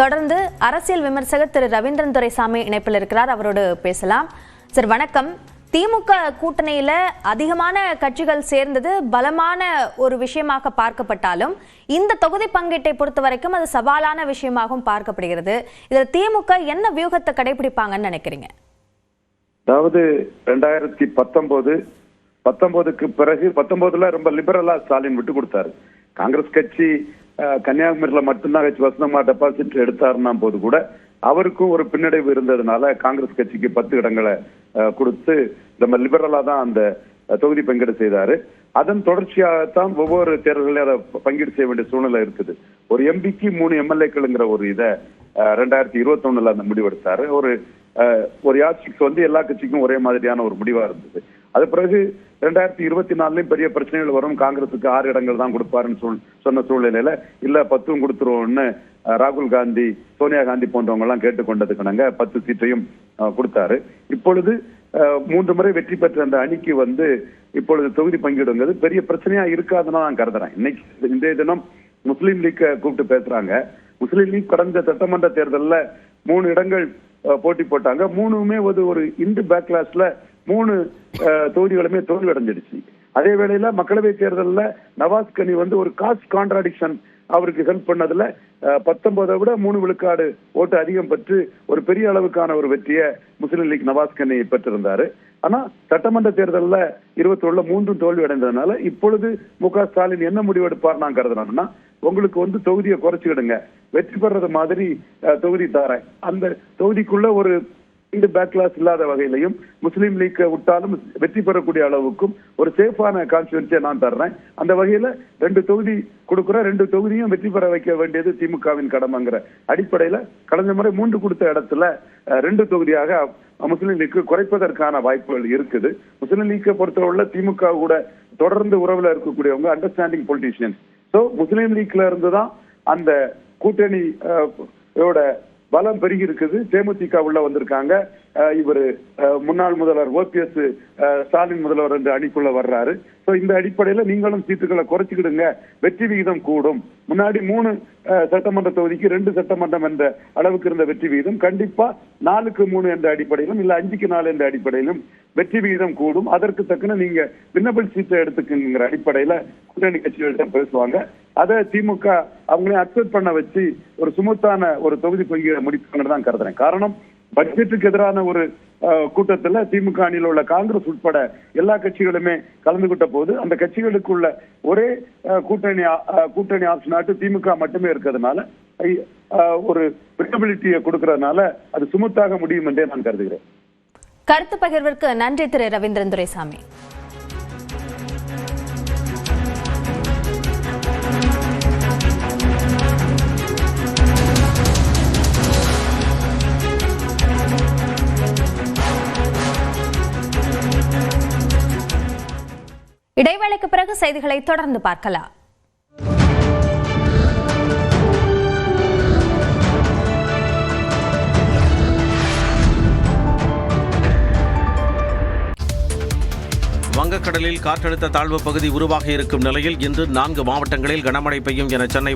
தொடர்ந்து அரசியல் விமர்சகர் திரு ரவீந்திரன் துரைசாமி இணைப்பில் இருக்கிறார். அவரோடு பேசலாம். சார் வணக்கம். திமுக கூட்டணியில அதிகமான கட்சிகள் சேர்ந்தது பலமான ஒரு விஷயமாக பார்க்கப்பட்டாலும் இந்த தொகுதி பங்கீட்டை பொறுத்த வரைக்கும் அது சவாலான விஷயமாகவும் பார்க்கப்படுகிறது. இதுல திமுக என்ன வியூகத்தை கடைபிடிப்பாங்கன்னு நினைக்கிறீங்க? அதாவது 2019க்கு பிறகு 19ல ரொம்ப லிபரலா ஸ்டாலின் விட்டு கொடுத்தாரு. காங்கிரஸ் கட்சி கன்னியாகுமரியில மட்டும்தான் வச்சு வசனமா டெபாசிட் எடுத்தாருன்னா போது கூட அவருக்கும் ஒரு பின்னடைவு இருந்ததுனால காங்கிரஸ் கட்சிக்கு 10 இடங்களை கொடுத்து ரொம்ப லிபரலா தான் அந்த தொகுதி பங்கீடு செய்தாரு. அதன் தொடர்ச்சியாகத்தான் ஒவ்வொரு தேர்தலையும் அதை பங்கீடு செய்ய வேண்டிய சூழ்நிலை இருக்குது. ஒரு எம்பிக்கு 3 எம்எல்ஏக்களுங்கிற ஒரு இதை 2021ல அந்த முடிவெடுத்தாரு. ஒரு யாட்சிக்கு வந்து எல்லா கட்சிக்கும் ஒரே மாதிரியான ஒரு முடிவா இருந்தது. அது பிறகு 2024லயும் பெரிய பிரச்சனைகள் வரும், காங்கிரசுக்கு 6 இடங்கள் தான் கொடுப்பாருன்னு சொன்ன சூழ்நிலையில இல்ல 10 கொடுத்துருவோம்னு ராகுல் காந்தி, சோனியா காந்தி போன்றவங்க எல்லாம் கேட்டுக்கொண்டதுக்கு 10 சீட்டையும் கொடுத்தாரு. இப்பொழுது 3 முறை வெற்றி பெற்ற அந்த அணிக்கு வந்து இப்பொழுது தொகுதி பங்கீடுங்கிறது பெரிய பிரச்சனையா இருக்காதுன்னு நான் கருதுறேன். இன்னைக்கு இன்றைய தினம் முஸ்லீம் லீக் கூப்பிட்டு பேசுறாங்க. முஸ்லீம் லீக் கடந்த சட்டமன்ற தேர்தலில் 3 இடங்கள் போட்டி போட்டாங்க. 3மே ஒரு இந்து பேக்லாஸ்ல 3 தொகுதிகளுமே தோல்வி அடைஞ்சிடுச்சு. அதே வேளையில மக்களவை தேர்தலில் நவாஸ் கனி வந்து ஒரு காஸ்ட் கான்ட்ராடிக்ஷன் அவருக்கு ஹெல்ப் பண்ணதுல 19 விட 3 விழுக்காடு ஓட்டு அதிகம் பெற்று ஒரு பெரிய அளவுக்கான ஒரு வெற்றியை முஸ்லீம் லீக் நவாஸ் கனி பெற்றிருந்தாரு. ஆனா சட்டமன்ற தேர்தலில் 21ல 3 தோல்வி அடைந்ததுனால இப்பொழுது மு.க. ஸ்டாலின் என்ன முடிவெடுப்பார் நான் கருதுறேன்னா, உங்களுக்கு வந்து தொகுதியை குறைச்சிக்கிடுங்க, வெற்றி பெறது மாதிரி தொகுதி தாரேன், அந்த தொகுதிக்குள்ள ஒரு இந்த பேக்லாஸ் இல்லாத வகையிலையும் முஸ்லீம் லீக் விட்டாலும் வெற்றி பெறக்கூடிய அளவுக்கும் ஒரு சேஃபான கான்ஸ்டிட்யூன்சியை நான் தர்றேன். அந்த வகையில 2 தொகுதி கொடுக்குற 2 தொகுதியும் வெற்றி பெற வைக்க வேண்டியது திமுகவின் கடமைங்கிற அடிப்படையில கடந்த முறை 3 கொடுத்த இடத்துல 2 தொகுதியாக முஸ்லீம் லீக் குறைப்பதற்கான வாய்ப்புகள் இருக்குது. முஸ்லீம் லீக்கை பொறுத்தவரை திமுக கூட தொடர்ந்து உறவுல இருக்கக்கூடியவங்க அண்டர்ஸ்டாண்டிங் பொலிட்டீஷியன்ஸ். ஸோ முஸ்லீம் லீக்ல இருந்துதான் அந்த கூட்டணியோட பலம் பெருகி இருக்குது. தேமுதிக உள்ள வந்திருக்காங்க. இவர் முன்னாள் முதல்வர் OPS ஸ்டாலின் முதல்வர் என்று அணிக்குள்ள வர்றாரு. சோ இந்த அடிப்படையில நீங்களும் சீட்டுகளை குறைச்சிக்கிடுங்க, வெற்றி விகிதம் கூடும். முன்னாடி 3 சட்டமன்ற தொகுதிக்கு 2 சட்டமன்றம் என்ற அளவுக்கு இருந்த வெற்றி விகிதம் கண்டிப்பா 4க்கு 3 என்ற அடிப்படையிலும் இல்ல 5க்கு 4 என்ற அடிப்படையிலும் வெற்றி விகிதம் கூடும். அதற்கு தக்கன நீங்க விண்ணப்பல் சீட்டை எடுத்துக்கிற அடிப்படையில கூட்டணி கட்சிகள்கிட்ட பேசுவாங்க. அதை திமுக அவங்களே அக்செப்ட் பண்ண வச்சு ஒரு சுமூத்தான ஒரு தொகுதி பங்கீட முடிப்பாங்கன்னு தான் கருதுறேன். காரணம், பட்ஜெட்டுக்கு எதிரான ஒரு கூட்டத்துல திமுக அணியில் உள்ள காங்கிரஸ் உட்பட எல்லா கட்சிகளுமே கலந்துகிட்ட போது அந்த கட்சிகளுக்குள்ள ஒரே கூட்டணி ஆப்ஷனாட்டு திமுக மட்டுமே இருக்கிறதுனால ஒரு விட்டபிலிட்டியை கொடுக்கறதுனால அது சுமூத்தாக முடியும் என்றே நான் கருதுகிறேன். கருத்து பகிர்விற்கு நன்றி திரு ரவீந்திரன் துரைசாமி. இடைவேளைக்கு பிறகு செய்திகளை தொடர்ந்து பார்க்கலாம். வங்கக்கடலில் காற்றழுத்த தாழ்வு பகுதி உருவாகி இருக்கும் நிலையில் இன்று 4 மாவட்டங்களில் கனமழை பெய்யும் என சென்னை